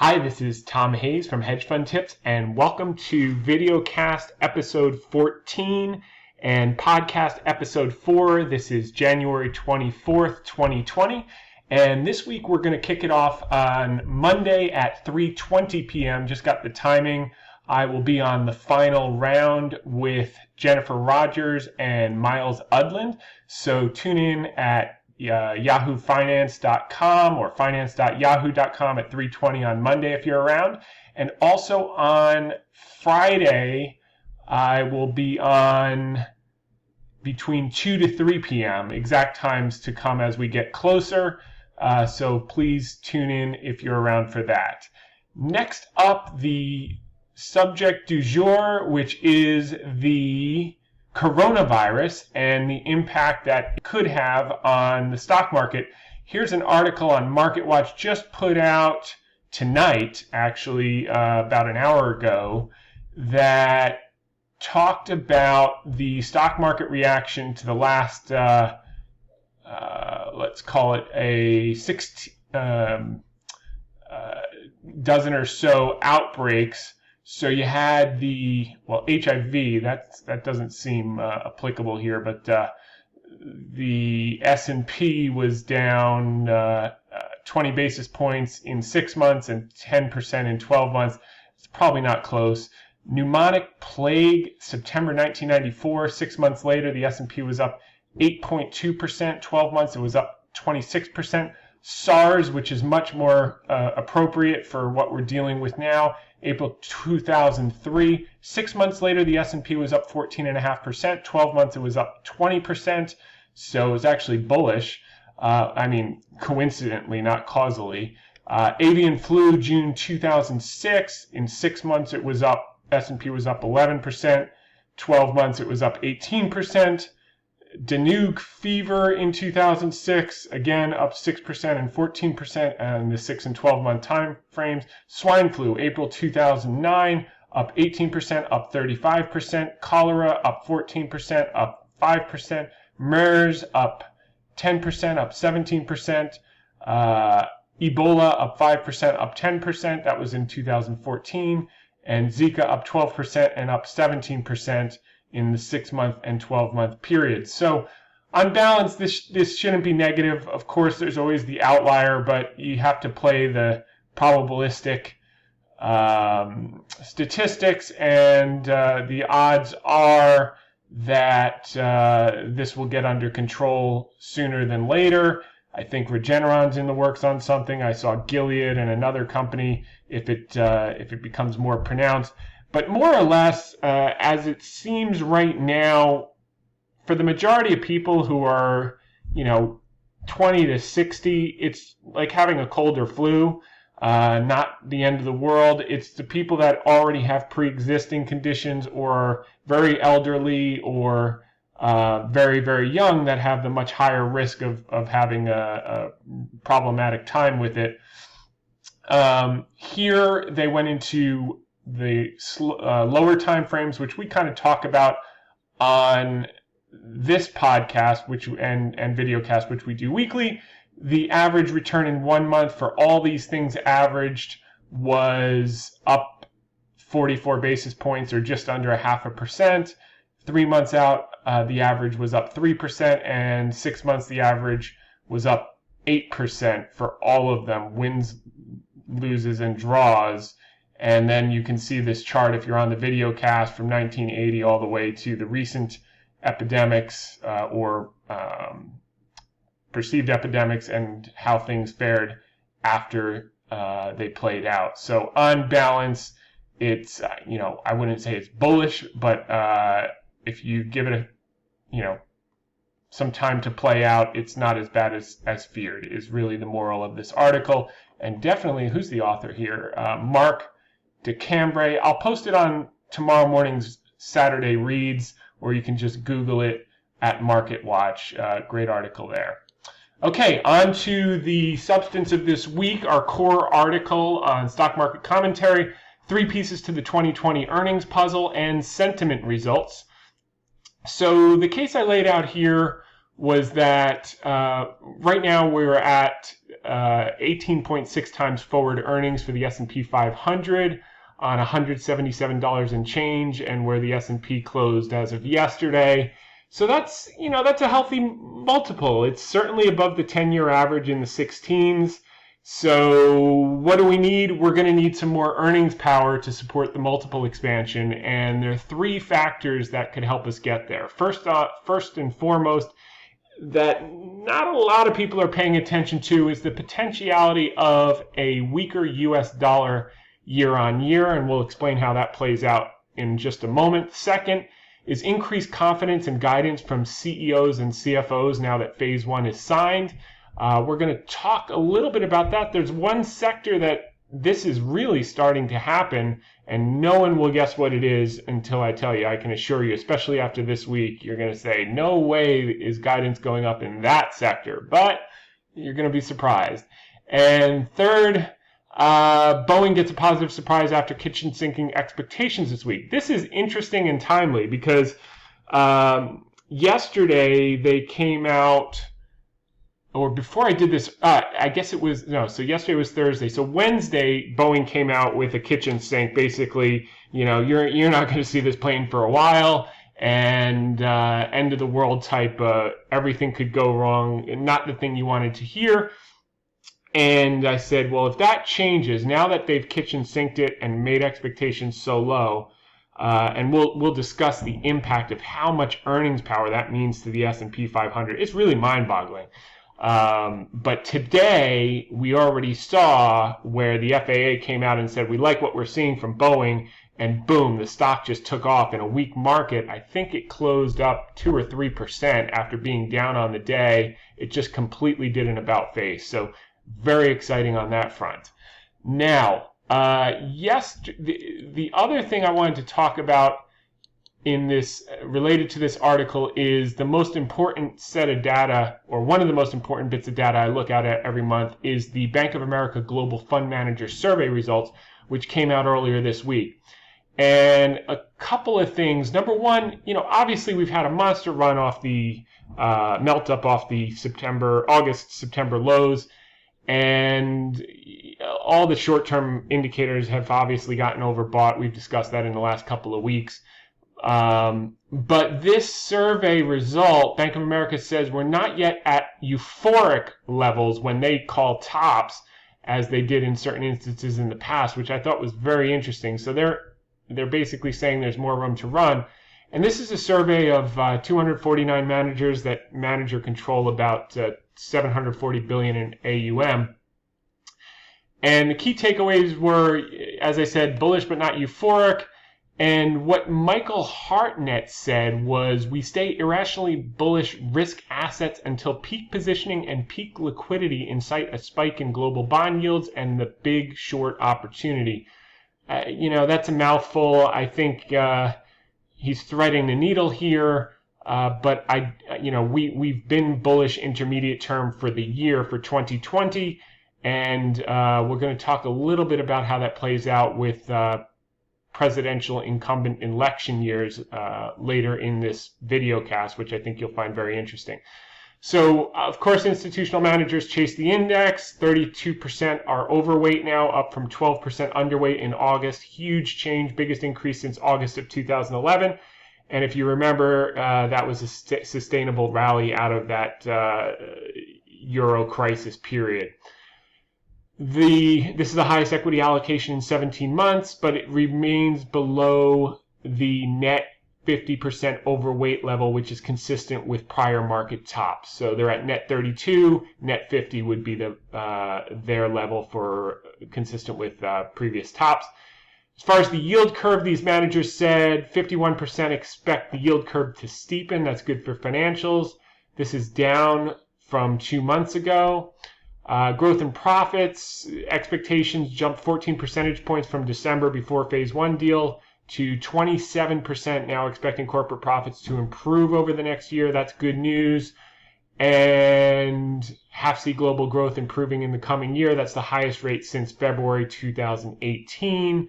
Hi, this is Tom Hayes from Hedge Fund Tips, and welcome to VideoCast episode 14 and podcast episode 4. This is January 24th, 2020, and this week we're going to kick it off on Monday at 3:20 p.m. Just got the timing. I will be on the final round with Jennifer Rogers and Miles Udland, so tune in at yahoofinance.com or finance.yahoo.com at 3:20 on Monday if you're around. And also on Friday, I will be on between 2 to 3 p.m. Exact times to come as we get closer. So please tune in if you're around for that. Next up, the subject du jour, which is the coronavirus and the impact that it could have on the stock market. Here's an article on MarketWatch just put out tonight, actually about an hour ago, that talked about the stock market reaction to the last, let's call it a dozen or so outbreaks. So you had the, HIV, that doesn't seem applicable here, but the S&P was down 20 basis points in 6 months and 10% in 12 months. It's probably not close. Pneumonic plague, September 1994, 6 months later, the S&P was up 8.2%, 12 months it was up 26%. SARS, which is much more appropriate for what we're dealing with now, April 2003. 6 months later, the S&P was up 14.5%. 12 months, it was up 20%. So it was actually bullish. Coincidentally, not causally. Avian flu, June 2006. In 6 months, it was up. S&P was up 11%. 12 months, it was up 18%. Danube fever in 2006, again up 6% and 14% in the 6 and 12 month time frames. Swine flu, April 2009, up 18%, up 35%. Cholera, up 14%, up 5%. MERS, up 10%, up 17%. Ebola, up 5%, up 10%. That was in 2014. And Zika, up 12% and up 17%. In the 6 month and 12 month periods. So on balance, this shouldn't be negative. Of course, there's always the outlier, but you have to play the probabilistic statistics, and the odds are that this will get under control sooner than later. I think Regeneron's in the works on something. I saw Gilead and another company if it becomes more pronounced. But more or less, as it seems right now, for the majority of people who are, 20 to 60, it's like having a cold or flu, not the end of the world. It's the people that already have pre-existing conditions or are very elderly or very, very young that have the much higher risk of having a problematic time with it. Here, they went into the lower time frames, which we kind of talk about on this podcast, and VideoCast, which we do weekly. The average return in 1 month for all these things averaged was up 44 basis points, or just under 0.5%. 3 months out, the average was up 3%, and 6 months the average was up 8% for all of them, wins, loses, and draws. And then you can see this chart if you're on the VideoCast from 1980 all the way to the recent epidemics or perceived epidemics and how things fared after they played out. So on balance, it's, I wouldn't say it's bullish, but if you give it some time to play out, it's not as bad as feared, is really the moral of this article. And definitely, who's the author here? Mark DeCambray. I'll post it on tomorrow morning's Saturday Reads, or you can just Google it at MarketWatch. Great article there. Okay, on to the substance of this week, our core article on stock market commentary, 3 pieces to the 2020 earnings puzzle, and sentiment results. So the case I laid out here was that right now we're at 18.6 times forward earnings for the S&P 500 on $177 and change, and where the S&P closed as of yesterday. So that's a healthy multiple. It's certainly above the 10-year average in the 16s. So what do we need? We're going to need some more earnings power to support the multiple expansion, and there are three factors that could help us get there. First and foremost, that not a lot of people are paying attention to is the potentiality of a weaker US dollar year on year, and we'll explain how that plays out in just a moment. Second is increased confidence and guidance from CEOs and CFOs now that phase one is signed. We're going to talk a little bit about that. There's one sector that this is really starting to happen, and no one will guess what it is until I tell you. I can assure you, especially after this week, you're going to say, no way is guidance going up in that sector, but you're going to be surprised. And third, Boeing gets a positive surprise after kitchen sinking expectations this week. This is interesting and timely because yesterday they came out, or before I did this, I guess it was, no, so yesterday was Thursday. So Wednesday, Boeing came out with a kitchen sink. Basically, you're not going to see this plane for a while, and end of the world type, everything could go wrong, not the thing you wanted to hear. And I said, well, if that changes, now that they've kitchen sinked it and made expectations so low, and we'll discuss the impact of how much earnings power that means to the S&P 500. It's really mind-boggling. But today, we already saw where the FAA came out and said, we like what we're seeing from Boeing, and boom, the stock just took off in a weak market. I think it closed up 2 or 3% after being down on the day. It just completely did an about face. So very exciting on that front. Now, the other thing I wanted to talk about in this, related to this article, is the most important set of data, or one of the most important bits of data I look at every month, is the Bank of America Global Fund Manager Survey results, which came out earlier this week. And a couple of things. Number one, obviously we've had a monster run off the, melt up off the August-September lows, and all the short-term indicators have obviously gotten overbought. We've discussed that in the last couple of weeks. But this survey result, Bank of America says we're not yet at euphoric levels when they call tops, as they did in certain instances in the past, which I thought was very interesting. So they're basically saying there's more room to run. And this is a survey of 249 managers that manage or control about $740 billion in AUM. And the key takeaways were, as I said, bullish but not euphoric. And what Michael Hartnett said was, we stay irrationally bullish risk assets until peak positioning and peak liquidity incite a spike in global bond yields and the big short opportunity. That's a mouthful. I think he's threading the needle here. But we've been bullish intermediate term for the year for 2020, and we're going to talk a little bit about how that plays out with presidential incumbent election years later in this videocast, which I think you'll find very interesting. So, of course, institutional managers chase the index. 32% are overweight now, up from 12% underweight in August. Huge change, biggest increase since August of 2011. And if you remember, that was a sustainable rally out of that Euro crisis period. This is the highest equity allocation in 17 months, but it remains below the net 50% overweight level, which is consistent with prior market tops. So they're at net 32, net 50 would be their level for consistent with previous tops. As far as the yield curve, these managers said 51% expect the yield curve to steepen. That's good for financials. This is down from 2 months ago. Growth in profits, expectations jumped 14 percentage points from December before phase one deal to 27% now, expecting corporate profits to improve over the next year. That's good news. And half-C global growth improving in the coming year. That's the highest rate since February 2018.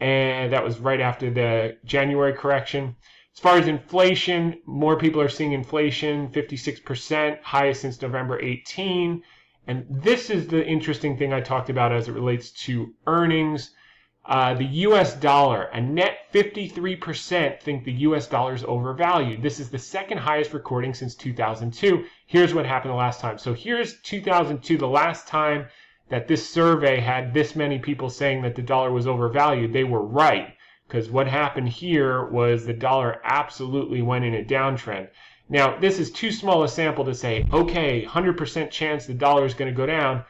And that was right after the January correction. As far as inflation, more people are seeing inflation, 56%, highest since November 18. And this is the interesting thing I talked about as it relates to earnings. The US dollar, a net 53% think the US dollar is overvalued. This is the second highest recording since 2002. Here's what happened the last time. So here's 2002, the last time that this survey had this many people saying that the dollar was overvalued. They were right, because what happened here was the dollar absolutely went in a downtrend. Now, this is too small a sample to say, okay, 100% chance the dollar is going to go down.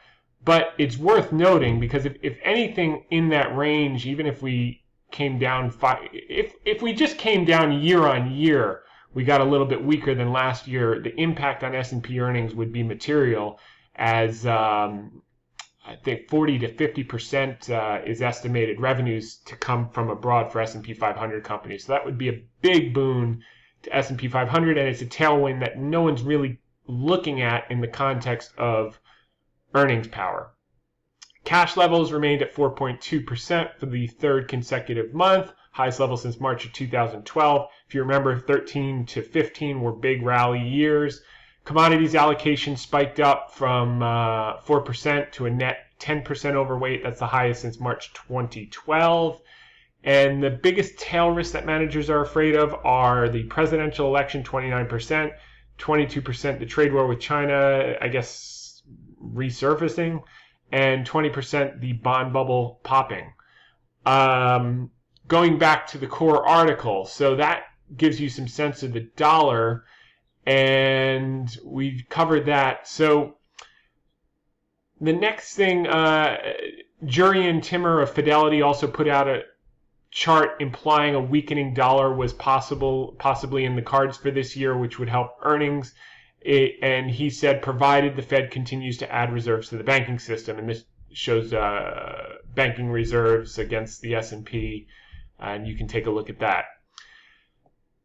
But it's worth noting, because if anything in that range, even if we came down if we just came down year on year, we got a little bit weaker than last year, the impact on S&P earnings would be material, as I think 40 to 50% is estimated revenues to come from abroad for S&P 500 companies. So that would be a big boon to S&P 500, and it's a tailwind that no one's really looking at in the context of earnings power. Cash levels remained at 4.2% for the third consecutive month, highest level since March of 2012. If you remember, 13 to 15 were big rally years. Commodities allocation spiked up from 4% to a net 10% overweight. That's the highest since March 2012. And the biggest tail risks that managers are afraid of are the presidential election, 29%, 22% the trade war with China, I guess, resurfacing, and 20% the bond bubble popping. Going back to the core article, so that gives you some sense of the dollar, and we've covered that. So the next thing, Jurian Timmer of Fidelity also put out a chart implying a weakening dollar was possibly in the cards for this year, which would help earnings. And he said, provided the Fed continues to add reserves to the banking system, and this shows banking reserves against the S&P, and you can take a look at that.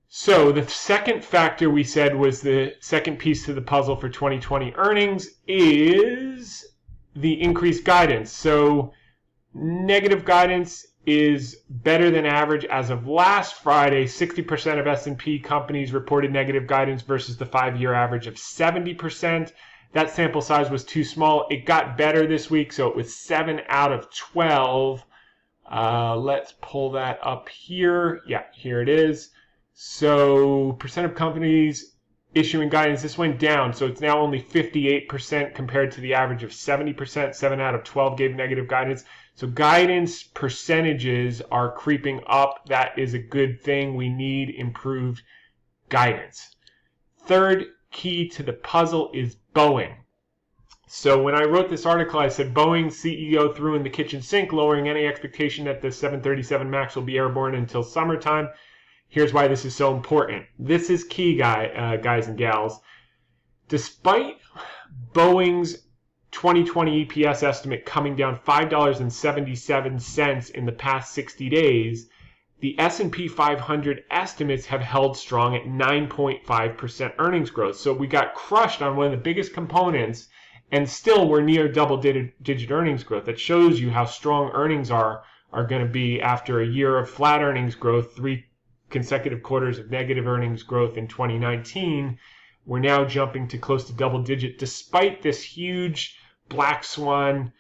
So the second factor we said was the second piece to the puzzle for 2020 earnings is the increased guidance. So negative guidance is better than average. As of last Friday, 60% of S&P companies reported negative guidance versus the 5-year average of 70%. That sample size was too small. It got better this week, so it was 7 out of 12. Let's pull that up here. Yeah, here it is. So percent of companies issuing guidance, this went down, so it's now only 58% compared to the average of 70%. 7 out of 12 gave negative guidance. So guidance percentages are creeping up. That is a good thing. We need improved guidance. Third key to the puzzle is Boeing. So when I wrote this article, I said Boeing CEO threw in the kitchen sink, lowering any expectation that the 737 MAX will be airborne until summertime. Here's why this is so important. This is key, guys and gals. Despite Boeing's 2020 EPS estimate coming down $5.77 in the past 60 days, the S&P 500 estimates have held strong at 9.5% earnings growth. So we got crushed on one of the biggest components, and still we're near double-digit earnings growth. That shows you how strong earnings are going to be after a year of flat earnings growth, 3 consecutive quarters of negative earnings growth in 2019. We're now jumping to close to double-digit despite this huge black swan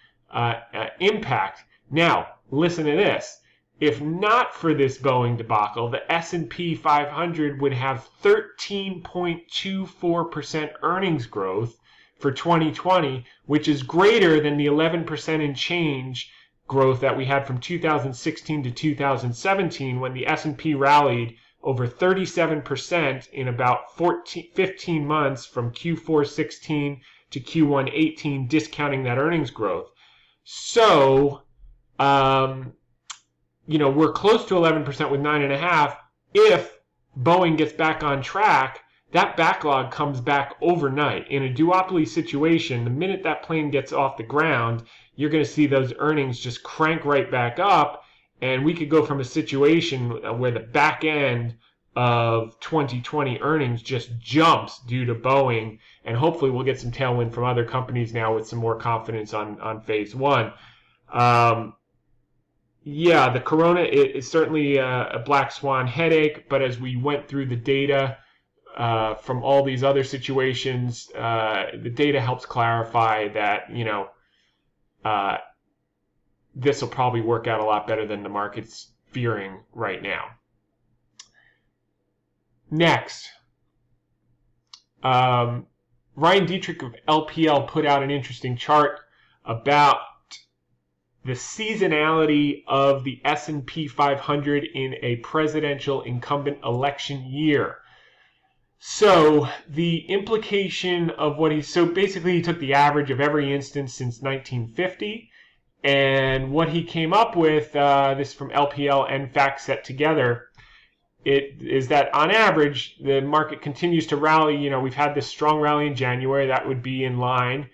impact. Now, listen to this. If not for this Boeing debacle, the S&P 500 would have 13.24% earnings growth for 2020, which is greater than the 11% and change growth that we had from 2016 to 2017, when the S&P rallied over 37% in about 15 months from Q4 16 to Q1 18, discounting that earnings growth. So, we're close to 11% with 9.5%. If Boeing gets back on track, that backlog comes back overnight. In a duopoly situation, the minute that plane gets off the ground, you're going to see those earnings just crank right back up, and we could go from a situation where the back end of 2020 earnings just jumps due to Boeing, and hopefully we'll get some tailwind from other companies now with some more confidence on phase one. The corona is certainly a black swan headache, but as we went through the data, from all these other situations. The data helps clarify that, this will probably work out a lot better than the market's fearing right now. Next, Ryan Dietrich of LPL put out an interesting chart about the seasonality of the S&P 500 in a presidential incumbent election year. So the implication of so basically he took the average of every instance since 1950, and what he came up with, this from LPL and FactSet together, it is that on average the market continues to rally. We've had this strong rally in January that would be in line.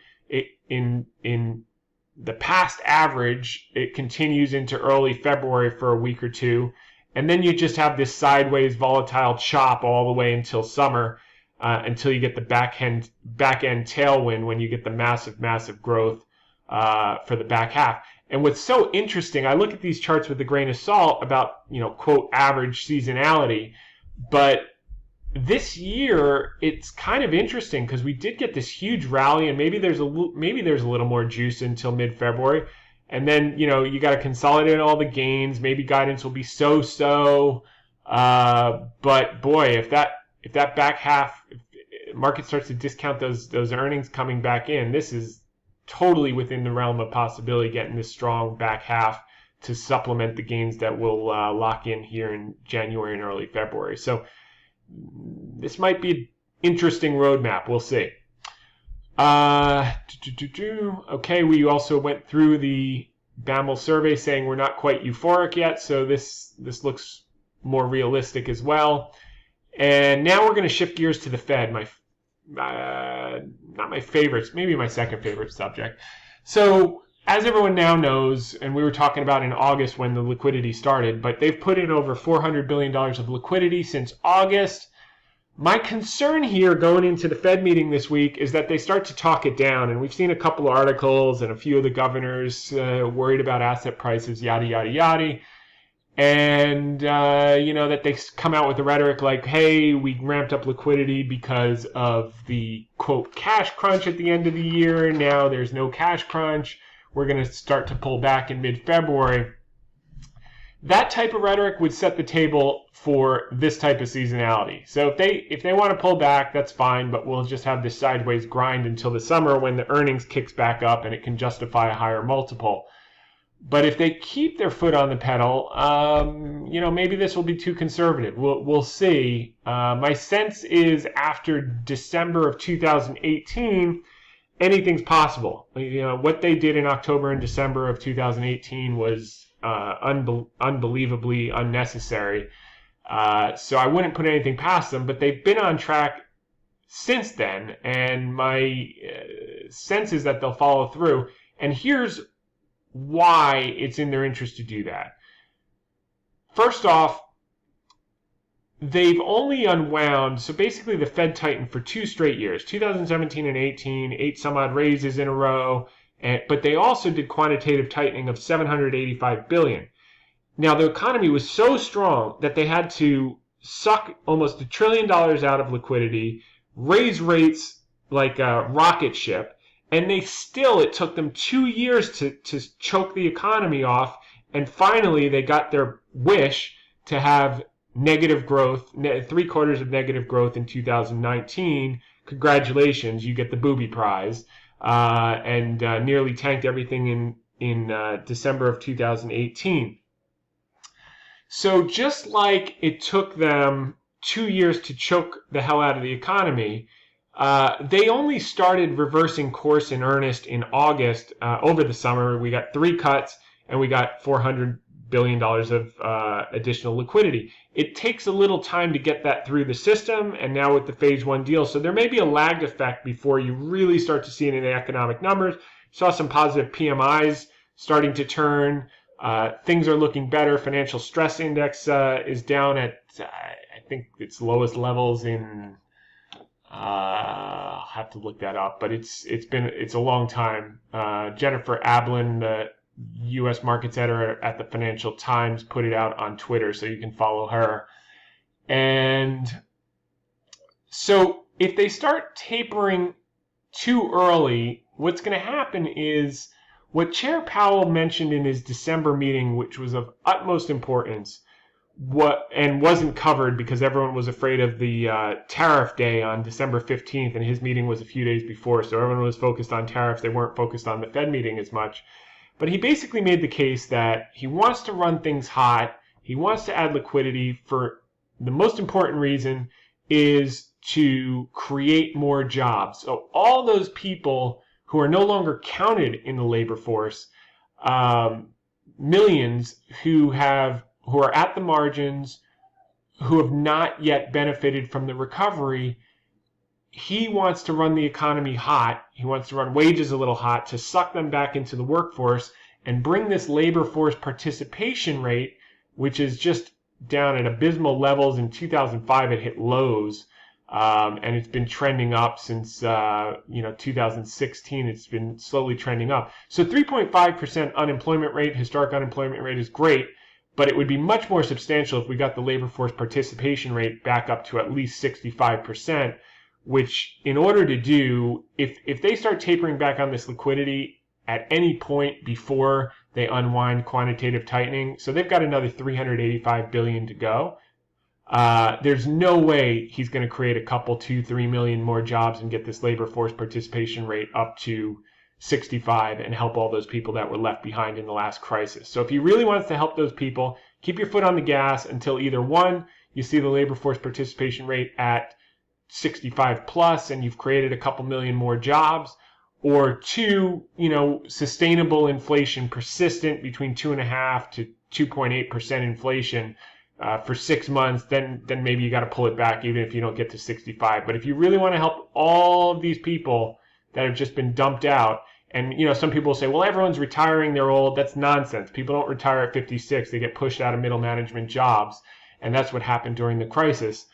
In the past average, it continues into early February for a week or two, and then you just have this sideways volatile chop all the way until summer, until you get the back end tailwind when you get the massive growth for the back half. And what's so interesting, I look at these charts with a grain of salt about, quote, average seasonality, but this year it's kind of interesting because we did get this huge rally, and maybe there's a little more juice until mid-February, and then you got to consolidate all the gains. Maybe guidance will be so-so, but boy, if that back half, if market starts to discount those earnings coming back in, this is totally within the realm of possibility, getting this strong back half to supplement the gains that will lock in here in January and early February. So this might be an interesting roadmap. We'll see. Okay, we also went through the BAML survey saying we're not quite euphoric yet, so this looks more realistic as well. And now we're going to shift gears to the Fed, not my favorites, maybe my second favorite subject. So as everyone now knows, and we were talking about in August when the liquidity started, but they've put in over $400 billion of liquidity since August. My concern here going into the Fed meeting this week is that they start to talk it down, and we've seen a couple of articles and a few of the governors worried about asset prices, yada, yada, yada. And, that they come out with a rhetoric like, hey, we ramped up liquidity because of the, quote, cash crunch at the end of the year. Now there's no cash crunch. We're going to start to pull back in mid-February. That type of rhetoric would set the table for this type of seasonality. So if they want to pull back, that's fine, but we'll just have this sideways grind until the summer when the earnings kicks back up and it can justify a higher multiple. But if they keep their foot on the pedal, maybe this will be too conservative. We'll see. My sense is after December of 2018, anything's possible. What they did in October and December of 2018 was unbelievably unnecessary. So I wouldn't put anything past them, but they've been on track since then, and my sense is that they'll follow through. And here's why it's in their interest to do that. First off, they've only unwound, so basically the Fed tightened for 2 straight years, 2017 and 18, 8 some odd raises in a row, but they also did quantitative tightening of $785 billion. Now the economy was so strong that they had to suck almost $1 trillion out of liquidity, raise rates like a rocket ship, and it took them 2 years to choke the economy off, and finally they got their wish to have negative growth, 3/4 of negative growth in 2019. Congratulations, you get the booby prize, and nearly tanked everything in December of 2018. So just like it took them 2 years to choke the hell out of the economy, they only started reversing course in earnest in August. Over the summer, we got 3 cuts and we got $400 billion of additional liquidity. It takes a little time to get that through the system, and now with the phase 1 deal. So there may be a lagged effect before you really start to see it in the economic numbers. Saw some positive PMIs starting to turn. Things are looking better. Financial stress index is down at, I think, its lowest levels in... I'll have to look that up, but it's a long time. Jennifer Ablin, the U.S. markets editor at the Financial Times, put it out on Twitter, so you can follow her. And So if they start tapering too early, what's going to happen is what Chair Powell mentioned in his December meeting, which was of utmost importance, and wasn't covered because everyone was afraid of the tariff day on December 15th, and his meeting was a few days before, so everyone was focused on tariffs. They weren't focused on the Fed meeting as much. But he basically made the case that he wants to run things hot. He wants to add liquidity for the most important reason is to create more jobs. So all those people who are no longer counted in the labor force, millions who are at the margins, who have not yet benefited from the recovery, he wants to run the economy hot. He wants to run wages a little hot to suck them back into the workforce and bring this labor force participation rate, which is just down at abysmal levels. In 2005, it hit lows, and it's been trending up since 2016. It's been slowly trending up. So 3.5% unemployment rate, historic unemployment rate, is great, but it would be much more substantial if we got the labor force participation rate back up to at least 65%. Which, in order to do, if they start tapering back on this liquidity at any point before they unwind quantitative tightening, so they've got another $385 billion to go. There's no way he's going to create a couple, 2-3 million more jobs and get this labor force participation rate up to 65 and help all those people that were left behind in the last crisis. So if he really wants to help those people, keep your foot on the gas until either one, you see the labor force participation rate at 65 plus and you've created a couple million more jobs, or two, sustainable inflation, persistent between 2.5% to 2.8% inflation for 6 months, then maybe you got to pull it back even if you don't get to 65. But if you really want to help all of these people that have just been dumped out, and some people say, well, everyone's retiring, they're old. That's nonsense. People don't retire at 56. They get pushed out of middle management jobs, and that's what happened during the crisis.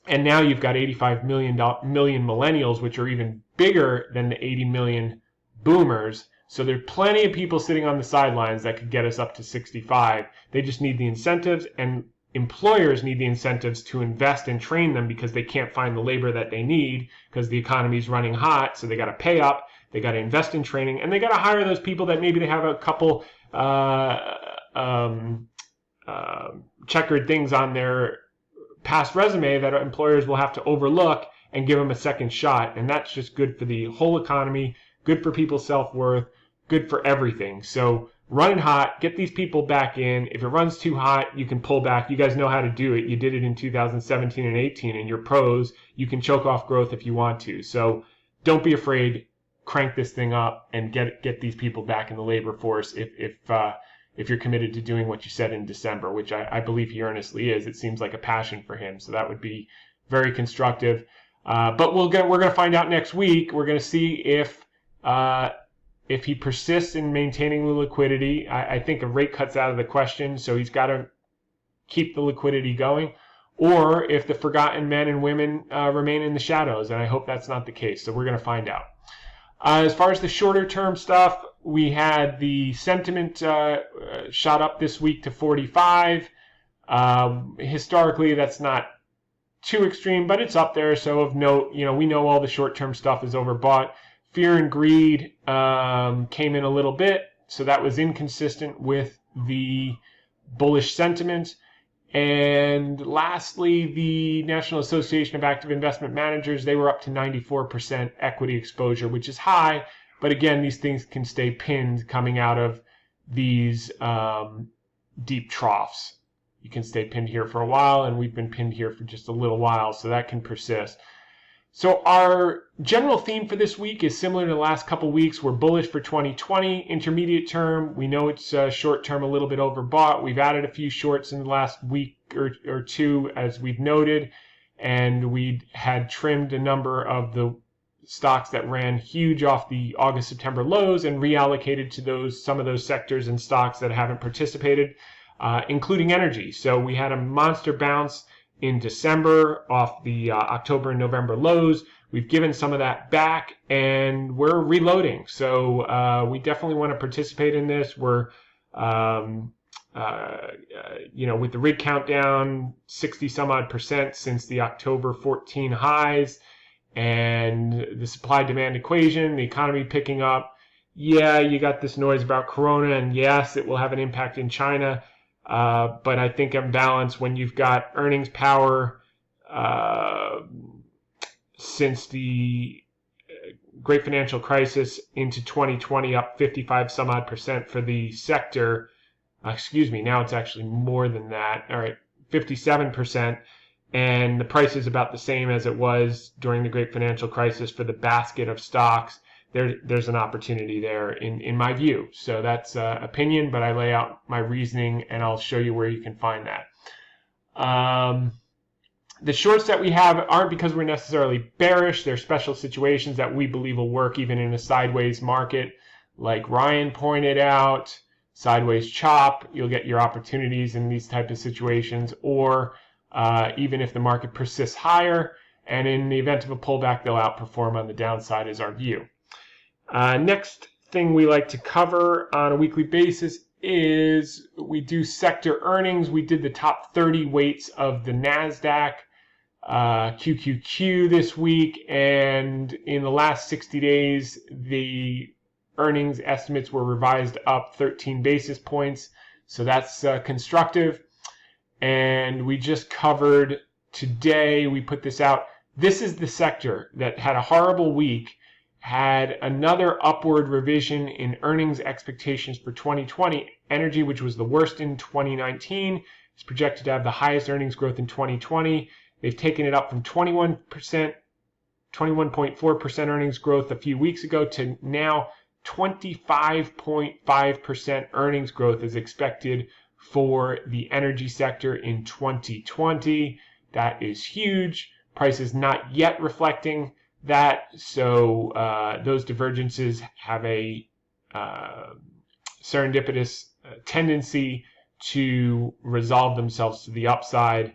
And now you've got 85 million millennials, which are even bigger than the 80 million boomers. So there's plenty of people sitting on the sidelines that could get us up to 65. They just need the incentives, and employers need the incentives to invest and train them because they can't find the labor that they need because the economy is running hot. So they got to pay up, they got to invest in training, and they got to hire those people that maybe they have a couple checkered things on their past resume that employers will have to overlook and give them a second shot. And that's just good for the whole economy, good for people's self-worth, good for everything. So run it hot, get these people back in. If it runs too hot, you can pull back. You guys know how to do it. You did it in 2017 and 18, and you're pros. You can choke off growth if you want to. So don't be afraid. Crank this thing up and get these people back in the labor force if you're committed to doing what you said in December, which I believe he earnestly is. It seems like a passion for him, so that would be very constructive. But we're going to find out next week. We're going to see if he persists in maintaining the liquidity. I think a rate cut's out of the question, so he's got to keep the liquidity going, or if the forgotten men and women remain in the shadows, and I hope that's not the case. So we're going to find out. As far as the shorter term stuff, we had the sentiment shot up this week to 45. Historically, that's not too extreme, but it's up there. So of note, we know all the short-term stuff is overbought. Fear and greed came in a little bit, so that was inconsistent with the bullish sentiment. And lastly, the National Association of Active Investment Managers, they were up to 94% equity exposure, which is high. But again, these things can stay pinned coming out of these deep troughs. You can stay pinned here for a while, and we've been pinned here for just a little while, so that can persist. So our general theme for this week is similar to the last couple weeks. We're bullish for 2020. Intermediate term, we know it's short term a little bit overbought. We've added a few shorts in the last week or two, as we've noted, and we had trimmed a number of the stocks that ran huge off the August-September lows and reallocated to some of those sectors and stocks that haven't participated, including energy. So we had a monster bounce in December off the October and November lows. We've given some of that back, and we're reloading. So we definitely want to participate in this. We're with the rig count down 60 some odd percent since the October 14 highs, and the supply demand equation, the economy picking up, yeah, you got this noise about Corona, and yes, it will have an impact in China. But I think on balance, when you've got earnings power since the great financial crisis into 2020, up 55 some odd percent for the sector. Excuse me, now it's actually more than that. All right, 57%. And the price is about the same as it was during the great financial crisis for the basket of stocks. There's an opportunity there in my view. So that's opinion, but I lay out my reasoning and I'll show you where you can find that. The shorts that we have aren't because we're necessarily bearish. They're special situations that we believe will work even in a sideways market. Like Ryan pointed out, sideways chop, you'll get your opportunities in these type of situations, or even if the market persists higher, and in the event of a pullback, they'll outperform on the downside is our view. Next thing we like to cover on a weekly basis is we do sector earnings. We did the top 30 weights of the NASDAQ QQQ this week, and in the last 60 days, the earnings estimates were revised up 13 basis points, so that's constructive. And we just covered today, we put this out, this is the sector that had a horrible week, had another upward revision in earnings expectations for 2020. Energy, which was the worst in 2019, is projected to have the highest earnings growth in 2020. They've taken it up from 21.4% earnings growth a few weeks ago to now 25.5% earnings growth is expected for the energy sector in 2020. That is huge. Price is not yet reflecting that, so those divergences have a serendipitous tendency to resolve themselves to the upside.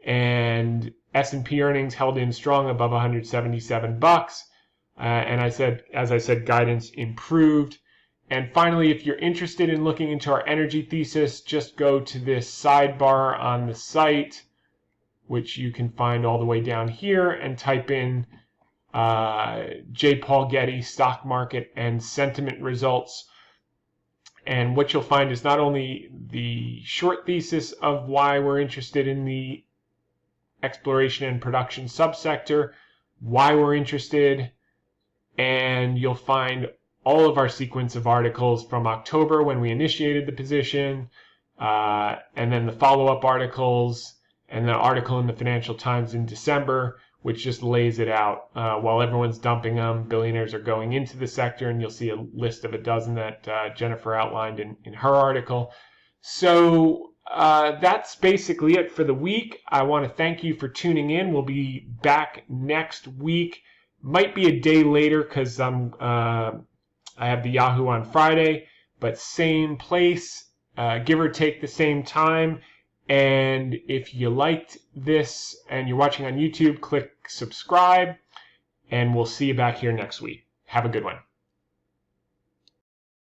And S&P earnings held in strong above 177 bucks. And as I said, guidance improved. And finally, if you're interested in looking into our energy thesis, just go to this sidebar on the site, which you can find all the way down here, and type in J. Paul Getty stock market and sentiment results. And what you'll find is not only the short thesis of why we're interested in the exploration and production subsector, why we're interested, and you'll find all of our sequence of articles from October when we initiated the position, and then the follow-up articles, and the article in the Financial Times in December, which just lays it out. While everyone's dumping them, billionaires are going into the sector, and you'll see a list of a dozen that Jennifer outlined in her article. So that's basically it for the week. I want to thank you for tuning in. We'll be back next week. Might be a day later because I have the Yahoo on Friday, but same place, give or take the same time. And if you liked this and you're watching on YouTube, click subscribe, and we'll see you back here next week. Have a good one.